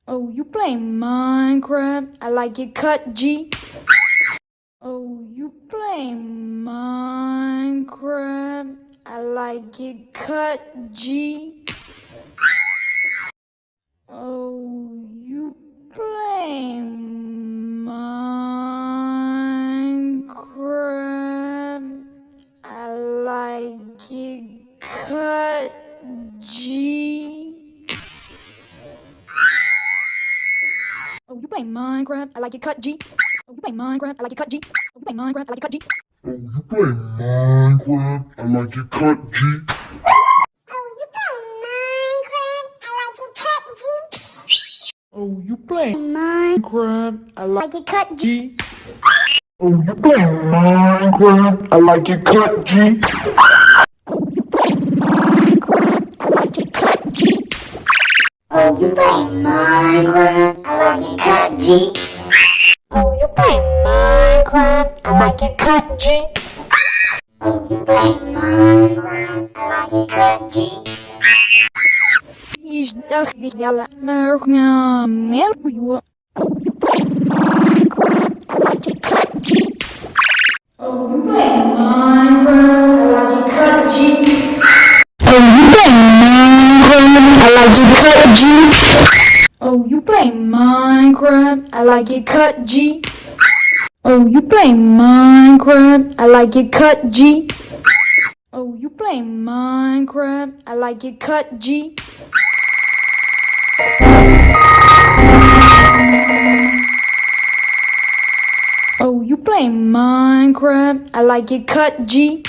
Oh, you play Minecraft? I like it cut G. Oh, you play Minecraft? I like it cut G. Oh, you play Minecraft? I like it cut G. Oh, you play Minecraft? I like it cut G. Oh, you play Minecraft? I like it cut G. Oh, you play Minecraft? I like it cut G. Oh, you play Minecraft? I like it cut G. Oh, you play Minecraft? I like it cut G. Oh, you play Minecraft? I like it cut G. Oh, you play Minecraft? I like it cut G. Oh, you play Minecraft? I like it cut G. Oh, you play Minecraft? I like it cut G. Ich dachte, ich wäre mehr Mehl. Oh, you play Minecraft? I like it cut G. Oh, you play Minecraft? I like it cut G. Oh, you play Minecraft? I like it cut G. Oh, you play Minecraft? I like it cut G. Oh, you play Minecraft? I like it cut G.